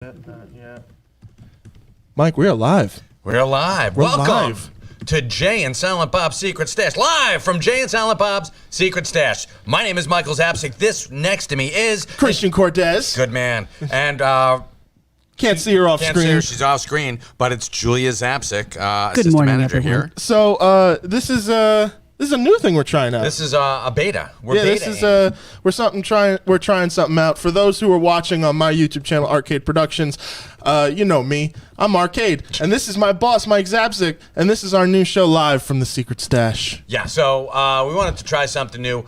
Yeah. Mike, we're live. We're live. Welcome live to Jay and Silent Bob's Secret Stash. Live from Jay and Silent Bob's Secret Stash. My name is Michael Zapsik. This next to me is Christian Cortez. Good man. And can't see her off can't screen. see her. She's off screen, but it's Julia Zapsik, Good assistant morning, manager everyone. here. So this is a new thing we're trying out. This is a beta. We're this is we're trying something out. For those who are watching on my YouTube channel, Arcade Productions, you know me. I'm Arcade, and this is my boss, Mike Zapsik, and this is our new show live from the Secret Stash. Yeah, so we wanted to try something new.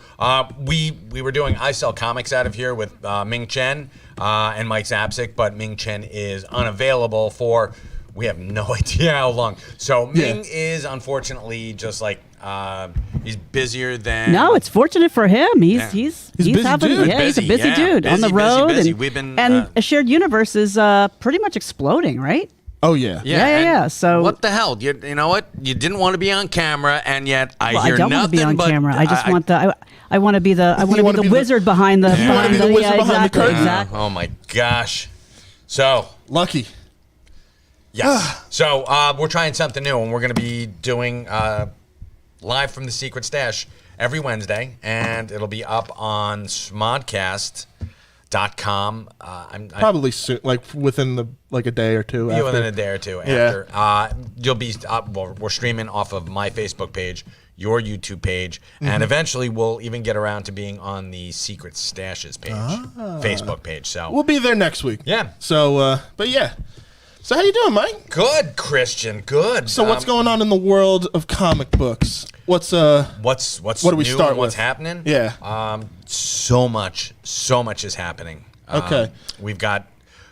We were doing I Sell Comics out of here with Ming Chen and Mike Zapsik, but Ming Chen is unavailable for we have no idea how long. So Ming is unfortunately just like he's busier than. No, it's fortunate for him. He's busy having dude. he's a busy dude on the road, and a shared universe is pretty much exploding, right? Oh yeah. Yeah. So what the hell? You know what? You didn't want to be on camera, and yet I well, hear I don't nothing want to be on but camera. I just want the. I want to be the. I want to wanna be be the the- wizard behind the. You wanna be the wizard behind the curtain? Exactly. Oh my gosh. So Lucky. yes. So we're trying something new, and we're going to be doing live from the Secret Stash every Wednesday, and it'll be up on smodcast.com. Probably soon, like within a day or two. After. Within a day or two after. You'll be we're streaming off of my Facebook page, your YouTube page, and eventually we'll even get around to being on the Secret Stashes page, Facebook page. So We'll be there next week. Yeah. So, but yeah. So how you doing, Mike? good, Christian. Good. So what's going on in the world of comic books? What's What's what do we new start and what's with? happening? Yeah. So much is happening. Okay. We've got,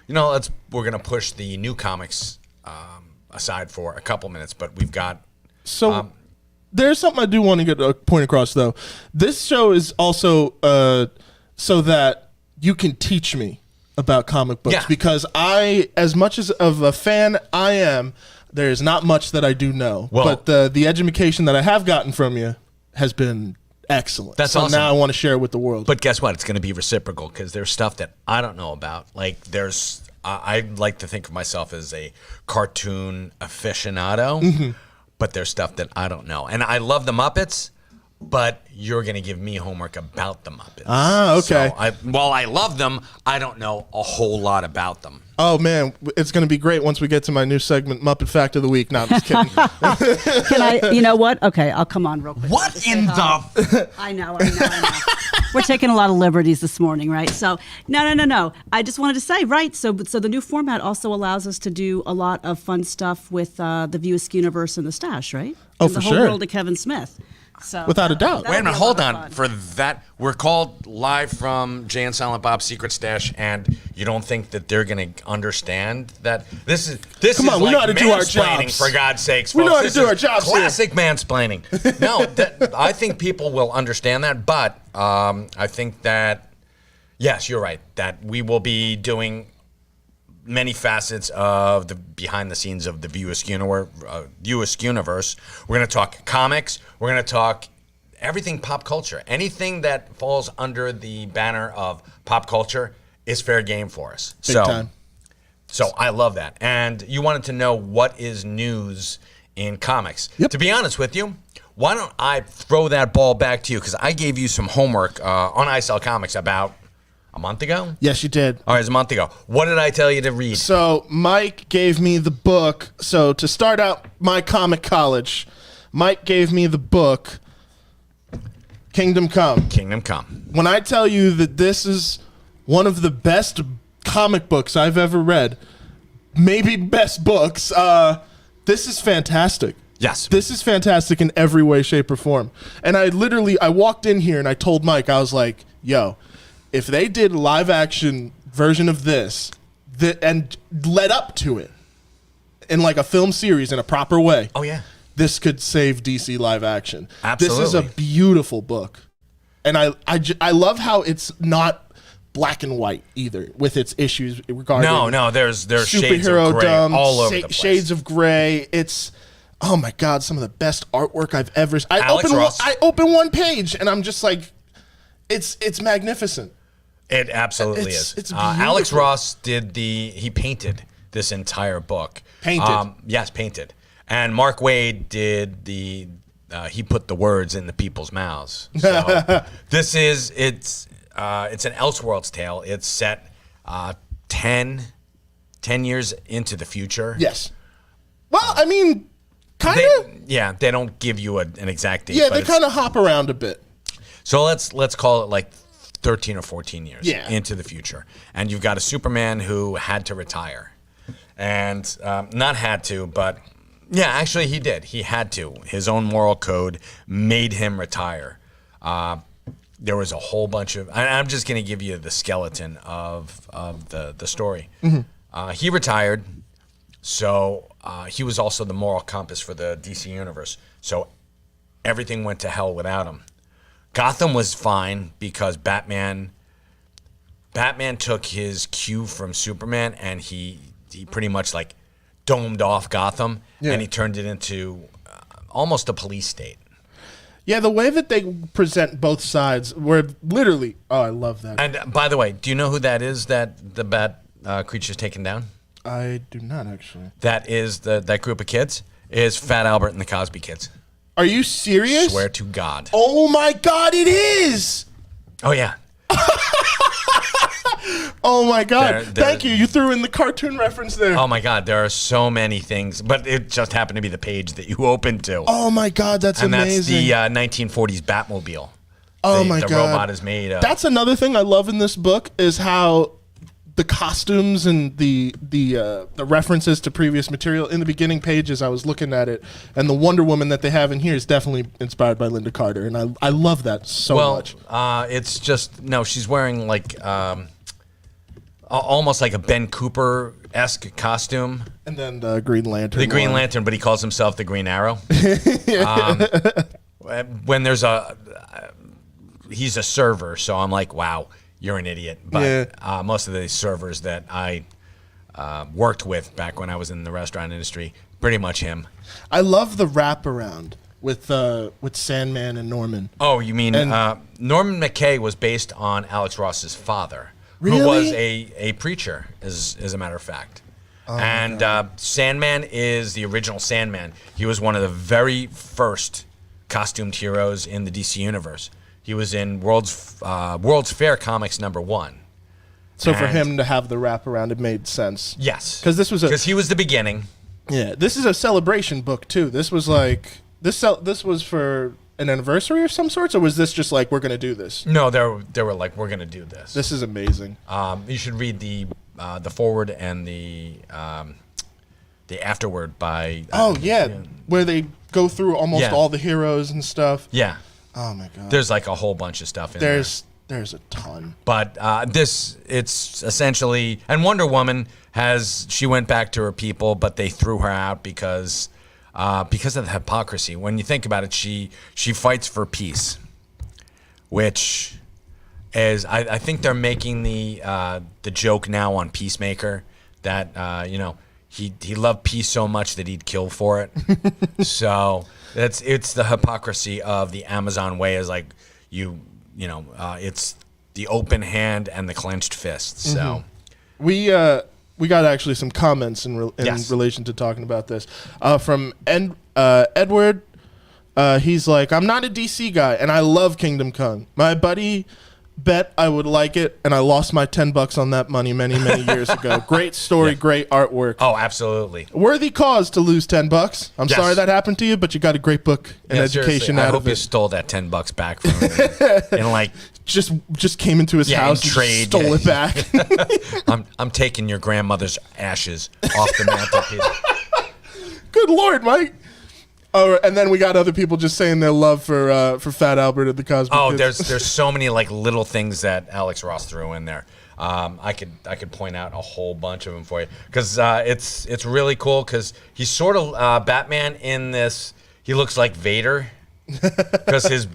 we're gonna push the new comics aside for a couple minutes, but we've got. So there's something I do want to get a point across, though. This show is also so that you can teach me about comic books, Yeah. because as much as of a fan I am, there is not much that I do know. Well- but the education that I have gotten from you has been excellent. That's so awesome. now I want to share it with the world. But guess what? It's going to be reciprocal because there's stuff that I don't know about. Like I like to think of myself as a cartoon aficionado, but there's stuff that I don't know. And I love the Muppets, but you're going to give me homework about the Muppets. Ah, okay. So while I love them, I don't know a whole lot about them. Oh man, it's going to be great once we get to my new segment, Muppet Fact of the Week. No, I'm just kidding. Can I? You know what? Okay, I'll come on real quick. What Just say in hi. the... I know. We're taking a lot of liberties this morning, right? So, no. I just wanted to say, right, so the new format also allows us to do a lot of fun stuff with the View Askew universe and the Stash, right? Oh, and for the whole sure. world of Kevin Smith. So Without a doubt. that'll Wait a be minute, lot hold of on. fun. For that, we're called live from Jay and Silent Bob's Secret Stash, and you don't think that they're going to understand that this is Come on, we like know how to do our mansplaining, jobs. for God's sakes, We know folks. how to This do is our jobs here. Classic mansplaining. No, I think people will understand that, but I think that yes, you're right. That we will be doing many facets of the behind the scenes of the View Askew universe. We're going to talk comics. We're going to talk everything pop culture. Anything that falls under the banner of pop culture is fair game for us. Big time. So I love that. And you wanted to know what is news in comics. Yep. To be honest with you, why don't I throw that ball back to you? Because I gave you some homework on I Sell Comics about a month ago. Yes, you did. All right, it was a month ago. What did I tell you to read? So Mike gave me the book. So to start out my comic college, Mike gave me the book Kingdom Come. Kingdom Come. When I tell you that this is one of the best comic books I've ever read, maybe best books, this is fantastic. Yes. This is fantastic in every way, shape, or form. And I walked in here and I told Mike, I was like, yo, if they did a live action version of this and led up to it in like a film series in a proper way, Oh, yeah. this could save DC live action. Absolutely. This is a beautiful book. And I love how it's not black and white either with its issues regarding No, there's shades of superhero gray dumb, all over the place. shades of gray. It's, oh my God, some of the best artwork I've ever seen. Alex Ross. I open one page and I'm just like, it's magnificent. It absolutely It's is. beautiful. Alex Ross he painted this entire book. Painted? Yes, painted. And Mark Waid did he put the words in the people's mouths. So it's an Elseworlds tale. It's set 10 years into the future. Yes. Well, I mean, kind of. Yeah, they don't give you an exact date. Yeah, but they kind of hop around a bit. So let's call it like 13 or 14 years into the future. And you've got a Superman who had to retire. And not had to, but yeah, actually he did. He had to. His own moral code made him retire. There was a whole bunch of... I'm just going to give you the skeleton of the story. Mm-hmm. He retired, so he was also the moral compass for the DC Universe. So everything went to hell without him. Gotham was fine because Batman took his cue from Superman, and he pretty much like domed off Gotham, and he turned it into almost a police state. Yeah, the way that they present both sides, where literally, I love that. And by the way, do you know who that is that the Bat creature's taken down? I do not actually. That is that group of kids is Fat Albert and the Cosby Kids. Are you serious? Swear to God. Oh my God, it is! Oh yeah. Oh my God! Thank you. You threw in the cartoon reference there. Oh my God, there are so many things, but it just happened to be the page that you opened to. Oh my God, that's amazing. And that's the 1940s Batmobile. Oh my God, the robot is made of. That's another thing I love in this book is how the costumes and the references to previous material in the beginning pages. I was looking at it, and the Wonder Woman that they have in here is definitely inspired by Linda Carter, and I love that so much. It's just she's wearing like almost like a Ben Cooper-esque costume. And then the Green Lantern. The Green Lantern, but he calls himself the Green Arrow. When there's he's a server, so I'm like, wow, you're an idiot. But most of the servers that I worked with back when I was in the restaurant industry, pretty much him. I love the wraparound with Sandman and Norman. Oh, you mean Norman McKay was based on Alex Ross's father, really? Who was a preacher, as a matter of fact. Oh, and Sandman is the original Sandman. He was one of the very first costumed heroes in the DC Universe. He was in World's Fair Comics #1. So for him to have the wraparound, it made sense. Yes, because he was the beginning. Yeah, this is a celebration book too. This was like this was for an anniversary of some sorts, or was this just like we're gonna do this? No, they were like we're gonna do this. This is amazing. You should read the foreword and the afterword by. Where they go through almost all the heroes and stuff. Yeah. Oh my God. There's like a whole bunch of stuff in there. There's a ton. But it's essentially, and Wonder Woman she went back to her people, but they threw her out because of the hypocrisy. When you think about it, she fights for peace, which is I think they're making the joke now on Peacemaker that he loved peace so much that he'd kill for it. So it's the hypocrisy of the Amazon way is like it's the open hand and the clenched fist. So we got actually some comments in relation to talking about this from Edward. He's like, I'm not a DC guy and I love Kingdom Come. My buddy bet I would like it, and I lost my $10 on that money many years ago. Great story, great artwork. Oh, absolutely. Worthy cause to lose $10. I'm sorry that happened to you, but you got a great book and education out of it. I hope you stole that $10 back from him. And like just came into his house and stole it back. I'm taking your grandmother's ashes off the mantelpiece. Good Lord, Mike. Oh, and then we got other people just saying their love for Fat Albert and the Cosby Kids. There's so many like little things that Alex Ross threw in there. I could point out a whole bunch of them for you because it's really cool because he's sort of Batman in this. He looks like Vader because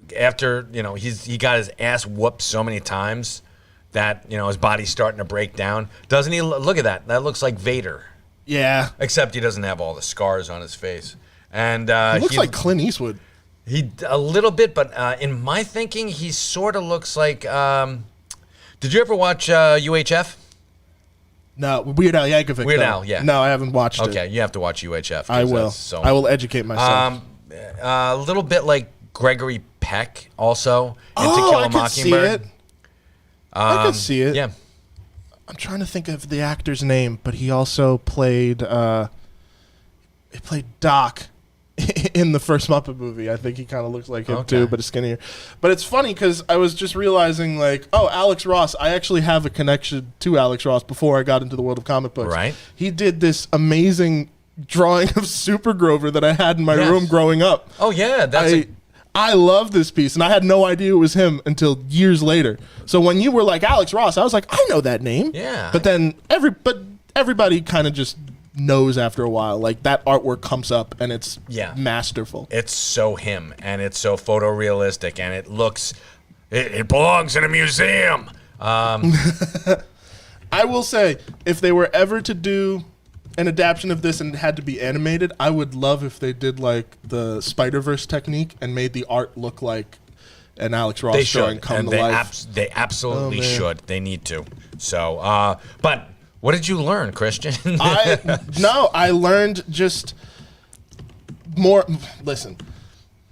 he got his ass whooped so many times that his body's starting to break down. Doesn't he? Look at that. That looks like Vader. Yeah. Except he doesn't have all the scars on his face. And he looks like Clint Eastwood. He a little bit, but in my thinking, he sort of looks like. Do Did you ever watch UHF? No, Weird Al Yankovic. Weird though. Al, yeah. No, I haven't watched it. Okay, you have to watch UHF. I will. I will educate myself. A little bit like Gregory Peck, also in To Kill a I could see Mockingbird. it. I could see it. Yeah. I'm trying to think of the actor's name, but he also played Doc in the first Muppet movie. I think he kind of looks like him too, but is skinnier. But it's funny because I was just realizing, like, oh, Alex Ross. I actually have a connection to Alex Ross before I got into the world of comic books. Right. He did this amazing drawing of Super Grover that I had in my room growing up. Oh yeah, I love this piece, and I had no idea it was him until years later. So when you were like Alex Ross, I was like, I know that name. Yeah. But then everybody kind of just knows after a while. Like, that artwork comes up, and it's masterful. It's so him, and it's so photorealistic, and it looks, it belongs in a museum. I will say, if they were ever to do an adaptation of this and it had to be animated, I would love if they did like the Spider-Verse technique and made the art look like an Alex Ross drawing come to life. They absolutely should. They need to. So, but what did you learn, Christian? I learned just more. Listen,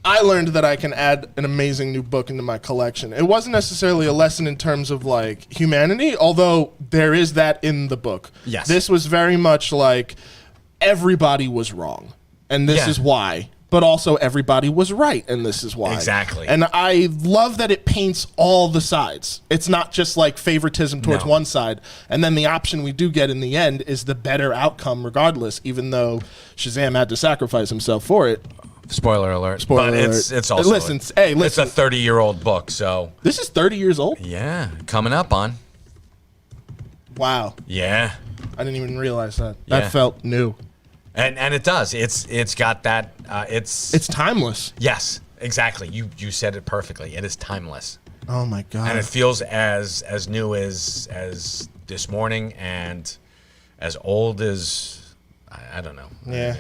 I learned that I can add an amazing new book into my collection. It wasn't necessarily a lesson in terms of like humanity, although there is that in the book. Yes. This was very much like everybody was wrong, and this is why. But also everybody was right, and this is why. Exactly. And I love that it paints all the sides. It's not just like favoritism towards one side. And then the option we do get in the end is the better outcome regardless, even though Shazam had to sacrifice himself for it. Spoiler alert. Spoiler alert. It's also listen. It's a 30-year-old book, so this is 30 years old? yeah, coming up on. Wow. Yeah. I didn't even realize that. Yeah. That felt new. And it does. It's got that It's timeless. yes, exactly. You said it perfectly. It is timeless. Oh my god. And it feels as new as this morning and as old as I don't know. Yeah.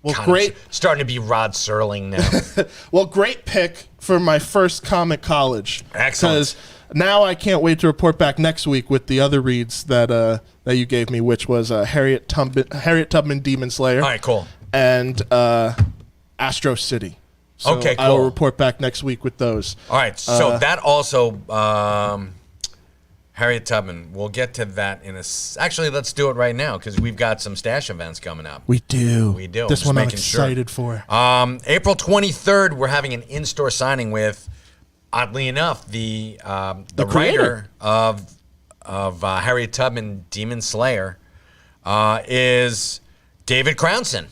Well, Kind of great. starting to be Rod Serling now. Well, great pick for my first comic college. Excellent. Because now I can't wait to report back next week with the other reads that you gave me, which was Harriet Tubman Demon Slayer. All right, cool. And Astro City. So Okay, I will cool. report back next week with those. All right, so that also Harriet Tubman. We'll get to that actually, let's do it right now because we've got some stash events coming up. We do. We do. This Just one I'm making sure. excited for. April 23rd, we're having an in-store signing with, oddly enough, the writer of Harriet Tubman Demon Slayer is David Crownson.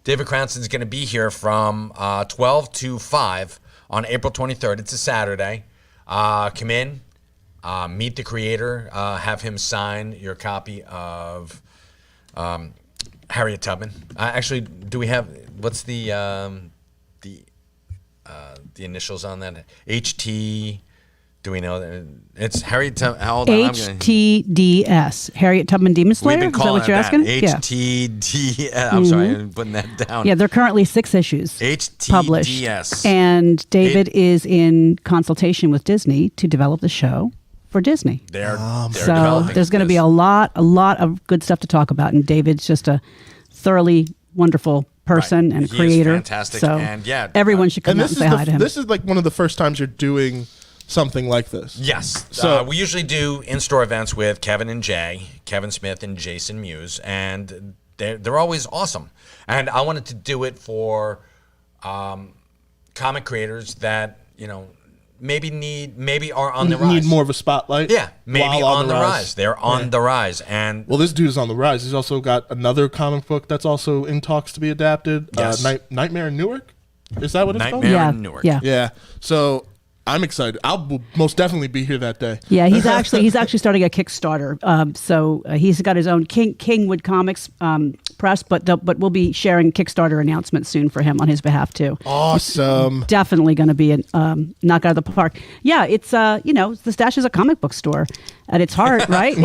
David Crownson's going to be here from 12 to 5 on April 23rd. It's a Saturday. Come in, meet the creator, have him sign your copy of Harriet Tubman. Actually, do we have, what's the initials on that? HT. Do we know that it's Harriet Tubman? Hold on, HTDS, Harriet Tubman Demon Slayer. We've been Is that calling what you're it that. asking? HTDS. I'm sorry, I'm putting that down. Yeah, there are currently 6 issues HTDS. published, and David is in consultation with Disney to develop the show for Disney. They're So developing there's going to be this. a lot of good stuff to talk about, and David's just a thoroughly wonderful person and He is creator. fantastic, So and yeah, everyone should come And out and say hi to him. this is like one of the first times you're doing something like this. Yes. So- We usually do in-store events with Kevin and Jay, Kevin Smith and Jason Mewes, and they're always awesome. And I wanted to do it for comic creators that, maybe are on the rise. Need more of a spotlight. Yeah, maybe while on the rise. They're on the rise. And Well, this dude is on the rise. He's also got another comic book that's also in talks to be adapted. Yes. Nightmare in Newark. Is that what it's called? Nightmare in Newark. Yeah. Yeah. So I'm excited. I'll most definitely be here that day. Yeah, he's actually starting a Kickstarter. So he's got his own Kingwood Comics press, but we'll be sharing Kickstarter announcements soon for him on his behalf too. Awesome. Definitely going to be a knock out of the park. Yeah, it's the Stash is a comic book store at its heart, right?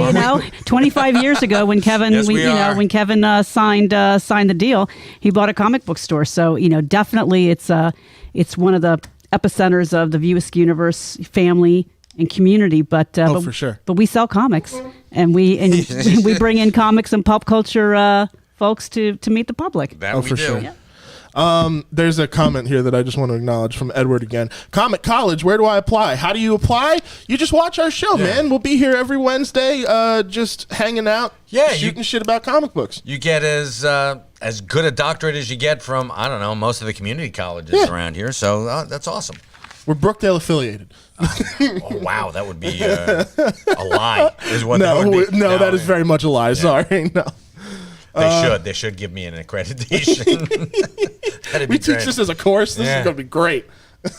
25 years ago when Kevin Yes, when Kevin signed the deal, he bought a comic book store. So definitely it's one of the epicenters of the View Askew universe family and community, but for sure. But we sell comics, and we we bring in comics and pop culture folks to meet the public. That we for do. sure. Yeah. There's a comment here that I just want to acknowledge from Edward again. Comic College, where do I apply? How do you apply? You just watch our show, man. We'll be here every Wednesday, just hanging out, shooting shit about comic books. You get as good a doctorate as you get from, I don't know, most of the community colleges around here. So that's awesome. We're Brookdale affiliated. Oh, wow, that would be a lie. Is what that would be. No, that is very much a lie. Sorry, no. They should give me an accreditation. We teach this as a course. This is going to be great.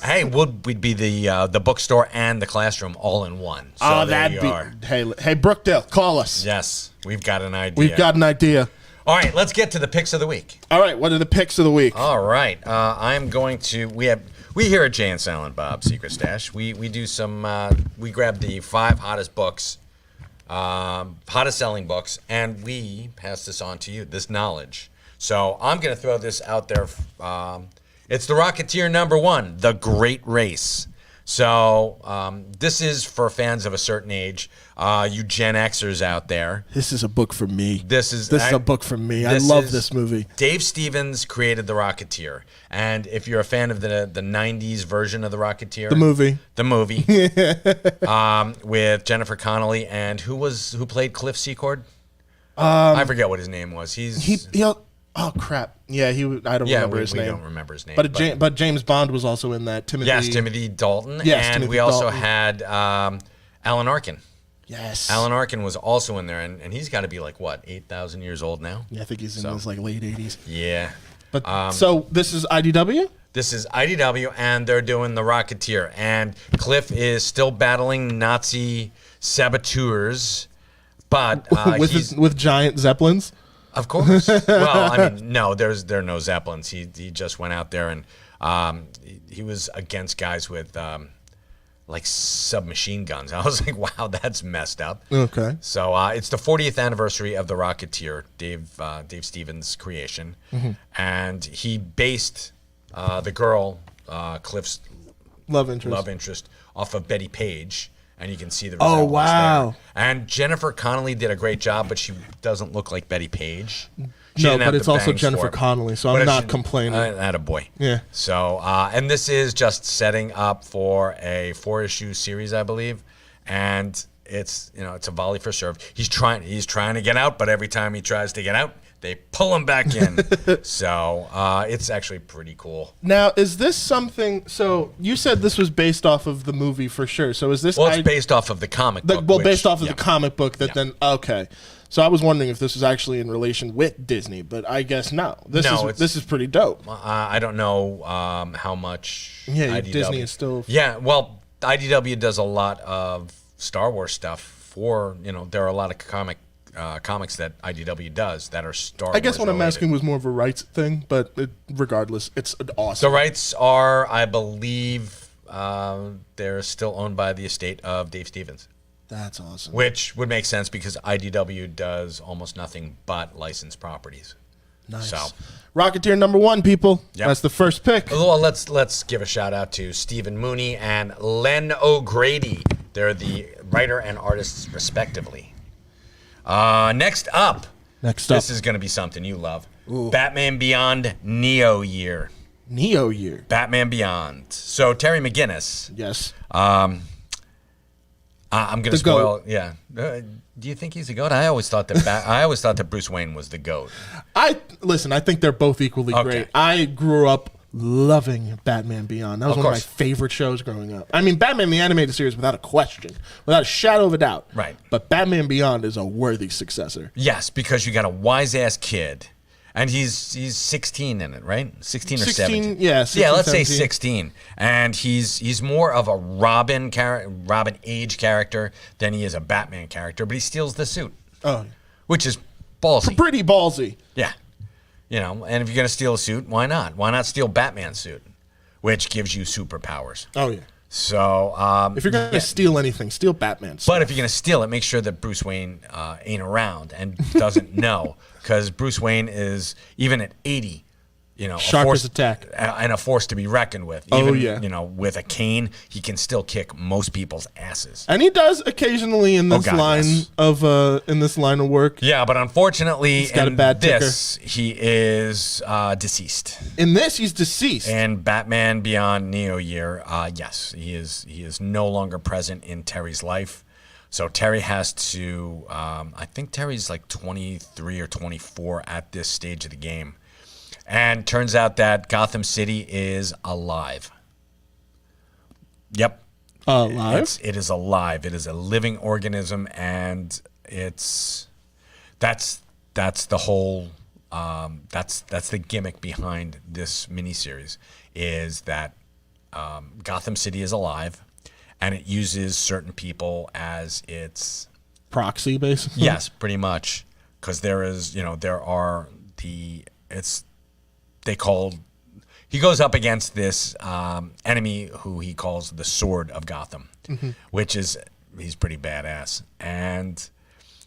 Hey, we'd be the bookstore and the classroom all in one. So that'd be. Hey, Brookdale, call us. Yes, we've got an idea. We've got an idea. All right, let's get to the picks of the week. All right, what are the picks of the week? All right, I'm going to. We here at Jay and Silent Bob's Secret Stash, we do some. We grab the 5 hottest books. Hottest selling books, and we pass this on to you, this knowledge. So I'm going to throw this out there. It's The Rocketeer #1, The Great Race. So this is for fans of a certain age, you Gen Xers out there. This is a book for me. This is a book for me. I love this movie. Dave Stevens created The Rocketeer. And if you're a fan of the 90s version of The Rocketeer. The movie. With Jennifer Connelly and who played Cliff Secord? I forget what his name was. Oh crap! Yeah, I don't remember his name. We don't remember his name. But James Bond was also in that. Timothy Dalton. Yes, and Timothy we also Dalton. had Alan Arkin. Yes, Alan Arkin was also in there, and he's got to be like what, 8,000 years old now? Yeah, I think he's in his like late 80s. Yeah. But so this is IDW. This is IDW, and they're doing The Rocketeer, and Cliff is still battling Nazi saboteurs, but with giant zeppelins. Of course. Well, I mean, no, there are no Zeppelins. He just went out there and he was against guys with like submachine guns. I was like, wow, that's messed up. Okay. So it's the 40th anniversary of The Rocketeer, Dave Stevens' creation, and he based the girl Cliff's love interest off of Betty Page. And you can see the resemblance there. And Jennifer Connelly did a great job, but she doesn't look like Betty Page. No, but it's also Jennifer Connelly, so I'm not complaining. Attaboy. Yeah. So, and this is just setting up for a 4-issue series, I believe, and it's a volley for serve. He's trying to get out, but every time he tries to get out, they pull him back in. So it's actually pretty cool. Now, is this something? So you said this was based off of the movie for sure. So is this? Well, it's based off of the comic book. Based off of the comic book. Then okay. So I was wondering if this was actually in relation with Disney, but I guess no. This is pretty dope. I don't know how much. Yeah, IDW. Disney is still. Yeah, well, IDW does a lot of Star Wars stuff. For there are a lot of comics that IDW does that are Star Wars. I guess what I'm asking was more of a rights thing, but regardless, it's awesome. The rights are, I believe, they're still owned by the estate of Dave Stevens. That's awesome. Which would make sense because IDW does almost nothing but licensed properties. Nice. So, Rocketeer #1, people. Yep. That's the first pick. Well, let's give a shout out to Stephen Mooney and Len O'Grady. They're the writer and artists respectively. Next up. This is going to be something you love. Ooh. Batman Beyond Neo Year. Neo Year. Batman Beyond. So Terry McGinnis. Yes. I'm going to spoil. Goat. Yeah. Do you think he's a goat? I always thought that Bruce Wayne was the goat. I think they're both equally great. I grew up loving Batman Beyond. That was one of my favorite shows growing up. I mean, Batman the Animated Series, without a question, without a shadow of a doubt. Right. But Batman Beyond is a worthy successor. Yes, because you got a wise-ass kid, and he's 16 in it, right? 16 or 17. Yeah, 16, let's 17. say 16. And he's more of a Robin age character than he is a Batman character, but he steals the suit. Oh. Which is ballsy. Pretty ballsy. Yeah. And if you're going to steal a suit, why not? Why not steal Batman's suit, which gives you superpowers? Oh, yeah. So, if you're going to steal anything, steal Batman's suit. But if you're going to steal it, make sure that Bruce Wayne ain't around and doesn't know. Because Bruce Wayne is, even at 80, Sharpest attack. And a force to be reckoned with. Even, with a cane, he can still kick most people's asses. And he does occasionally in this line of work. Yeah, but unfortunately, he's got a bad he is deceased. In this, he's deceased. And Batman Beyond Neo Year, yes, he is no longer present in Terry's life. So Terry has to, I think Terry's like 23 or 24 at this stage of the game. And turns out that Gotham City is alive. Yep. Alive? It is alive. It is a living organism, and that's the whole that's the gimmick behind this miniseries, is that Gotham City is alive, and it uses certain people as its proxy, basically. Yes, pretty much, because he goes up against this enemy who he calls the Sword of Gotham, which he's pretty badass. And,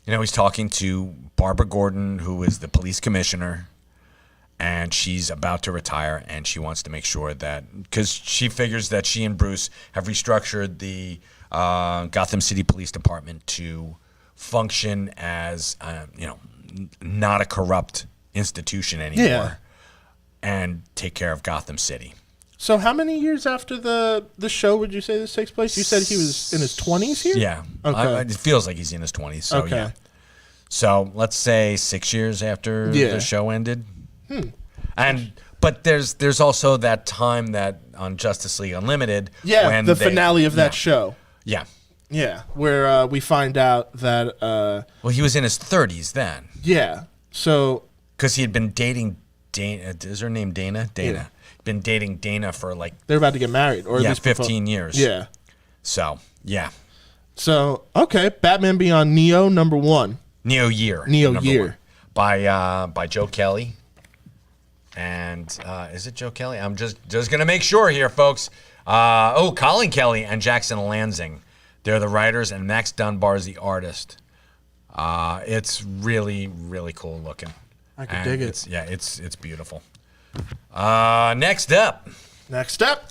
he's talking to Barbara Gordon, who is the police commissioner, and she's about to retire, and she wants to make sure that, because she figures that she and Bruce have restructured the Gotham City Police Department to function as, not a corrupt institution anymore. Yeah. And take care of Gotham City. So how many years after the show would you say this takes place? You said he was in his 20s here? Yeah. Okay. It feels like he's in his 20s. So, okay. Yeah. So let's say 6 years after the show ended. But there's also that time that on Justice League Unlimited. Yeah, when the finale of that show. Yeah. Yeah, where we find out that... well, he was in his 30s then. Yeah, so... Because he had been dating... Dana, is her name Dana? Dana. Yeah. Been dating Dana for like... They're about to get married. Or at least 15 years. Yeah. So, yeah. So, okay. Batman Beyond Neo, #1. Neo Year. Neo Year. By Joe Kelly. And is it Joe Kelly? I'm just going to make sure here, folks. Colin Kelly and Jackson Lansing. They're the writers, and Max Dunbar is the artist. It's really, really cool looking. I can dig it. It's beautiful. Next up.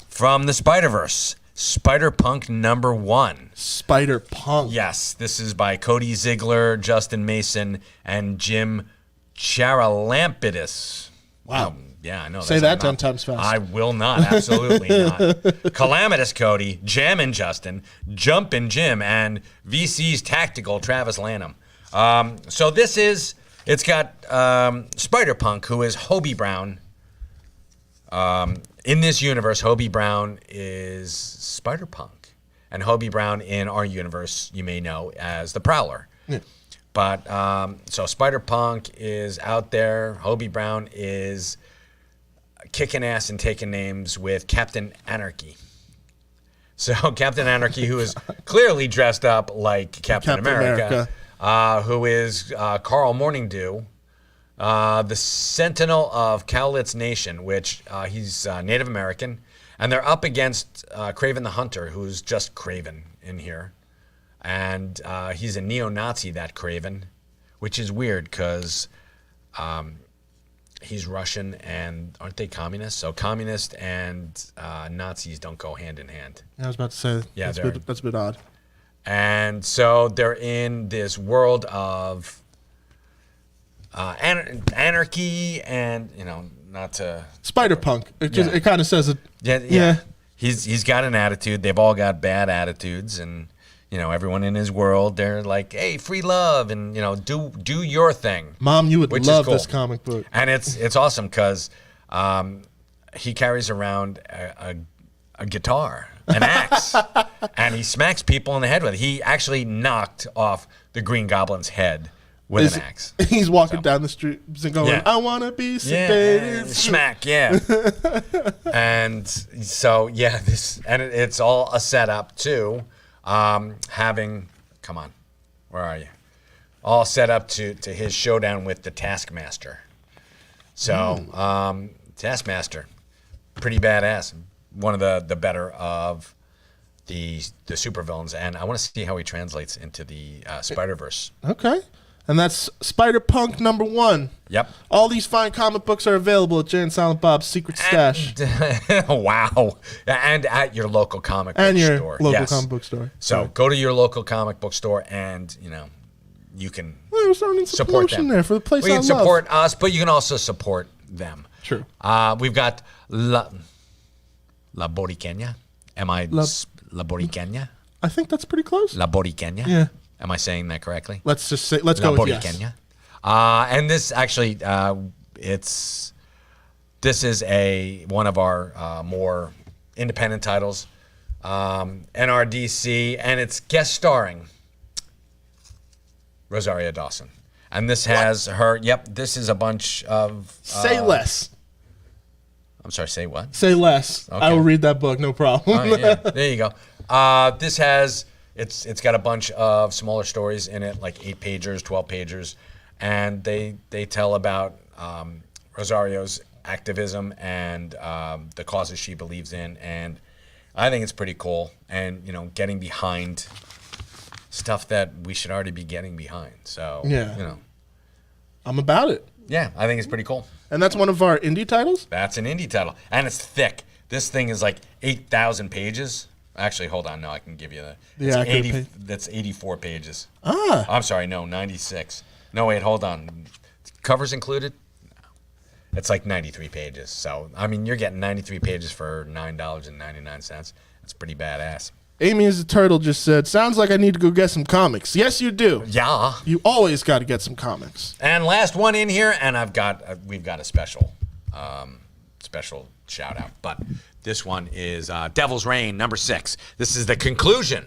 From the Spider-Verse, Spiderpunk #1. Spiderpunk. Yes, this is by Cody Ziegler, Justin Mason, and Jim Charalampidis. Wow. Yeah, I know. Say that 10 times fast. I will not. Absolutely not. Calamitous Cody, Jammin' Justin, Jumpin' Jim, and VC's Tactical Travis Lanham. So this is... It's got Spiderpunk, who is Hobie Brown. In this universe, Hobie Brown is Spiderpunk. And Hobie Brown in our universe, you may know as the Prowler. Yeah. But, so Spiderpunk is out there. Hobie Brown is kicking ass and taking names with Captain Anarchy. So Captain Anarchy, who is clearly dressed up like Captain America. Who is Carl Morningdew, the Sentinel of Cowlitz Nation, which he's Native American. And they're up against Kraven the Hunter, who's just Kraven in here. And he's a neo-Nazi, that Kraven, which is weird because he's Russian and aren't they communists? So communists and Nazis don't go hand in hand. I was about to say, that's a bit odd. And so they're in this world of anarchy and, not to... Spiderpunk. It kind of says it. Yeah. He's got an attitude. They've all got bad attitudes. And, everyone in his world, they're like, hey, free love and, do your thing. Mom, you would love this comic book. And it's awesome because he carries around a guitar, an axe, and he smacks people in the head with it. He actually knocked off the Green Goblin's head with an axe. He's walking down the street and going, I want to be sedated. Smack, yeah. And so, it's all a setup, too. Come on, where are you? All set up to his showdown with the Taskmaster. So, Taskmaster, pretty badass. One of the better of the supervillains, and I want to see how he translates into the Spider-Verse. Okay, and that's Spiderpunk #1. Yep. All these fine comic books are available at Jay and Silent Bob's Secret Stash. Wow. And at your local comic book And your store. local comic book store. So go to your local comic book store and, you know, you can Well, we're starting some support promotion them. there for the place We I can love. support us, but you can also support them. True. We've got La Boriqueña. La Boriqueña? I think that's pretty close. La Boriqueña? Yeah. Am I saying that correctly? Let's just say, let's La go with yes. Boriqueña. And this actually, this is one of our more independent titles, NRDC, and it's guest starring Rosario Dawson. And this has her. Yep, this is a bunch of. Say less. I'm sorry. Say what? Say less. Okay. I will read that book. No problem. Oh, yeah, there you go. This has. It's got a bunch of smaller stories in it, like 8 pagers, 12 pagers, and they tell about Rosario's activism and the causes she believes in, and I think it's pretty cool. And you know, getting behind stuff that we should already be getting behind. So Yeah. you know, I'm about it. yeah, I think it's pretty cool. And that's one of our indie titles? That's an indie title, and it's thick. This thing is like 8,000 pages. Actually, hold on. No, I can give you that. The It's accurate page. That's 84 pages. Ah. I'm sorry. No, 96. No, wait. Hold on. Covers included? No. It's like 93 pages. So, I mean, you're getting 93 pages for $9.99. That's pretty badass. Amy as a turtle just said, sounds like I need to go get some comics. Yes, you do. Yeah. You always got to get some comics. And last one in here, and we've got a special shout out. But this one is Devil's Reign, number 6. This is the conclusion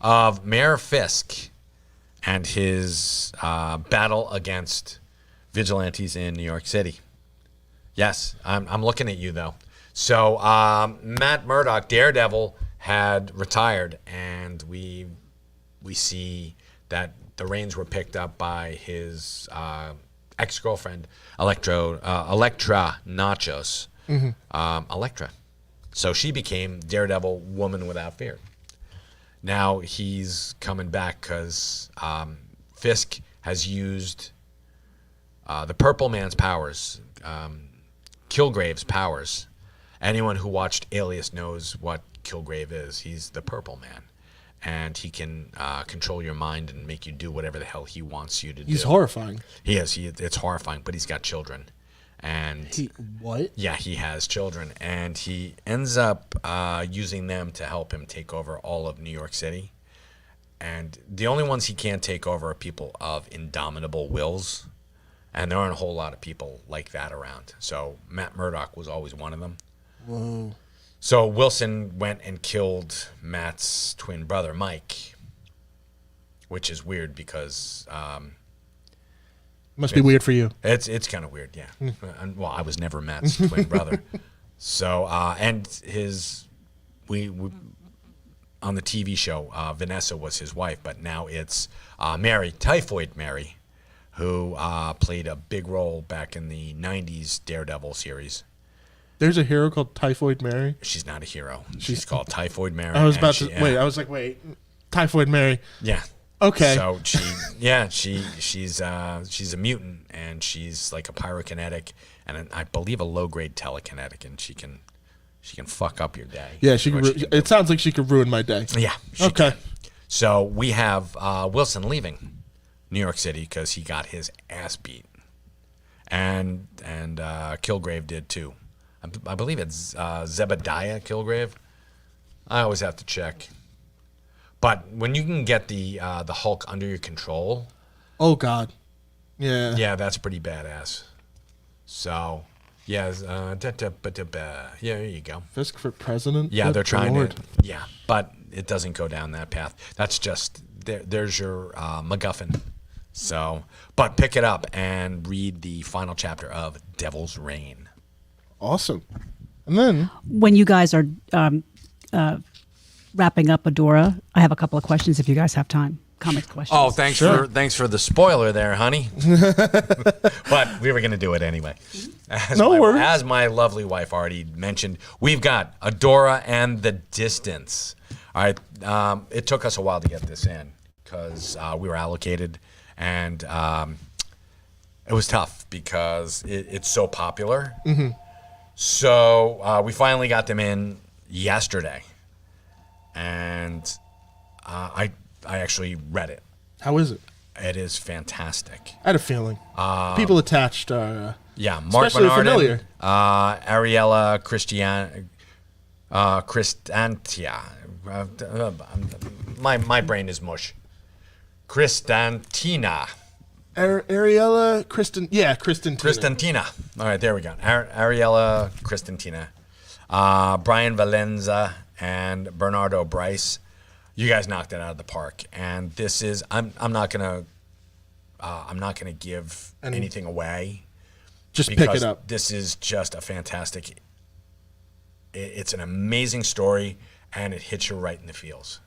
of Mayor Fisk and his battle against vigilantes in New York City. Yes, I'm looking at you though. So Matt Murdock, Daredevil, had retired, and we see that the reins were picked up by his ex-girlfriend, Electra Nachos. Electra. So she became Daredevil, Woman Without Fear. Now he's coming back because Fisk has used the Purple Man's powers, Kilgrave's powers. Anyone who watched Alias knows what Kilgrave is. He's the Purple Man, and he can control your mind and make you do whatever the hell he wants you to do. He's horrifying. He is. It's horrifying, but he's got children. And What? yeah, he has children, and he ends up using them to help him take over all of New York City. And the only ones he can't take over are people of indomitable wills, and there aren't a whole lot of people like that around. So Matt Murdock was always one of them. Whoa. So Wilson went and killed Matt's twin brother, Mike, which is weird because Must be weird for you. it's kind of weird, yeah. Well, I was never Matt's twin brother. So and we on the TV show, Vanessa was his wife, but now it's Mary, Typhoid Mary, who played a big role back in the 90s Daredevil series. There's a hero called Typhoid Mary. She's not a hero. She's called Typhoid Mary. I was and about she- to yeah. wait. I was like, wait, Typhoid Mary. Yeah. Okay. So she's a mutant, and she's like a pyrokinetic and I believe a low grade telekinetic, and she can fuck up your day. Yeah, she What could. It sounds like she could ruin my day. Yeah. she Okay. can. So we have Wilson leaving New York City because he got his ass beat, and Kilgrave did too. I believe it's Zebediah Kilgrave. I always have to check. But when you can get the Hulk under your control, Oh God. Yeah. yeah, that's pretty badass. So, yeah, yeah, there you go. Fisk for president. Yeah, Good they're trying Lord. to. Yeah, but it doesn't go down that path. That's just there's your MacGuffin. So, but pick it up and read the final chapter of Devil's Reign. Awesome. And then When you guys are wrapping up Adora, I have a couple of questions if you guys have time. Comics questions. Oh, thanks for the spoiler there, honey. But we were going to do it anyway. No worries. As my lovely wife already mentioned, we've got Adora and the Distance. All right, it took us a while to get this in because we were allocated, and It was tough because it's so popular. Mm-hmm. So we finally got them in yesterday, and I actually read it. How is it? It is fantastic. I had a feeling. People attached are yeah, Mark especially Bernardin, familiar. Ariella Cristantia. My brain is mush. Cristantina. Ariella Kristantina. Kristantina. All right, there we go. Ariella Kristantina. Brian Valenza and Bernardo Bryce. You guys knocked it out of the park. And this is I'm not gonna give anything away. Just pick it up. This is just a fantastic. It's an amazing story, and it hits you right in the feels.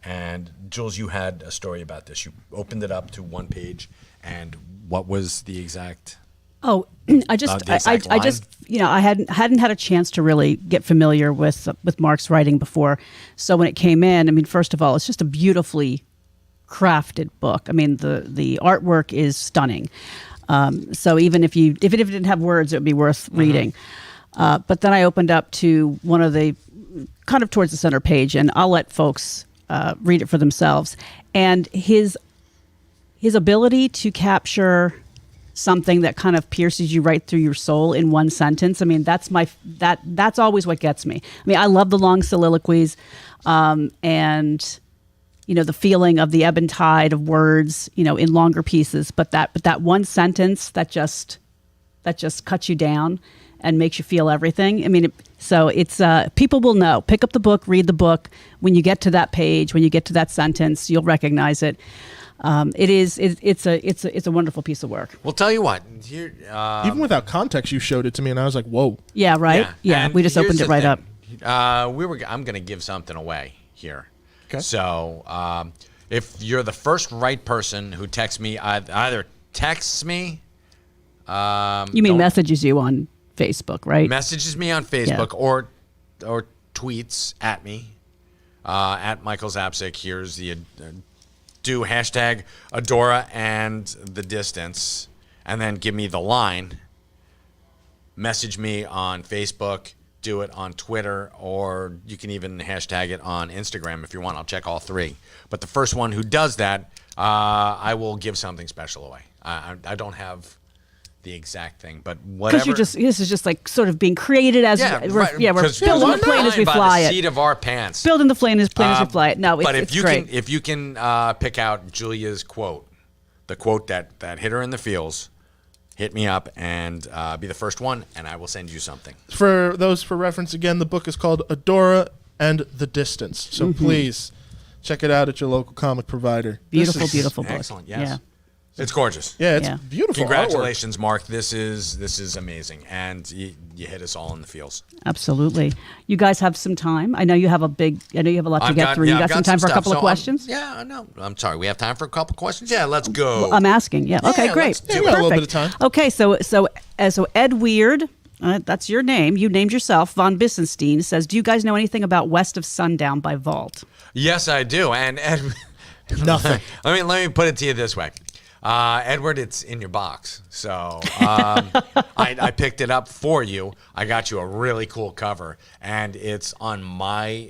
And Jules, you had a story about this. You opened it up to one page, and what was the exact? Oh, I just, I hadn't had a chance to really get familiar with Mark's writing before. So when it came in, I mean, first of all, it's just a beautifully crafted book. I mean, the artwork is stunning. So even if it didn't have words, it would be worth reading. But then I opened up to one of the kind of towards the center page, and I'll let folks read it for themselves. And his ability to capture something that kind of pierces you right through your soul in one sentence. I mean, that's always what gets me. I mean, I love the long soliloquies, and the feeling of the ebb and tide of words, in longer pieces. But that one sentence that just cuts you down and makes you feel everything. I mean, it's people will know. Pick up the book, read the book. When you get to that page, when you get to that sentence, you'll recognize it. It's a wonderful piece of work. Well, tell you what, even without context, you showed it to me, and I was like, "Whoa!" Yeah, right. Yeah, we just opened it right up. I'm going to give something away here. Okay. So, if you're the first right person who texts me, either texts me. You mean messages you on Facebook, right? Messages me on Facebook or tweets at me at Michael Zapsik. Here's the. Do hashtag Adora and the distance, and then give me the line. Message me on Facebook, do it on Twitter, or you can even hashtag it on Instagram if you want. I'll check all three. But the first one who does that, I will give something special away. I don't have the exact thing, but whatever. Because this is just like sort of being created as right. we're building the plane as we fly by the it. seat of our pants. Building the plane as we fly it. No, but it's great. If you can pick out Julia's quote, the quote that hit her in the feels, hit me up and be the first one, and I will send you something. For reference, again, the book is called Adora and the Distance. So please check it out at your local comic provider. Beautiful book. Excellent. Yes. Yeah. It's gorgeous. Yeah, it's beautiful. Congratulations, Mark. This is amazing, and you hit us all in the feels. Absolutely. You guys have some time. I know you have a lot to get through. You got some time for a couple of questions? I'm sorry. We have time for a couple of questions? Yeah, let's go. Well, I'm asking. Yeah. Okay, great. We got a little bit of time. Okay, so Ed Weird, that's your name. You named yourself. Von Bissenstein says, do you guys know anything about West of Sundown by Vault? Yes, I do. And Ed, nothing. Let me put it to you this way. Edward, it's in your box. So I picked it up for you. I got you a really cool cover, and it's on my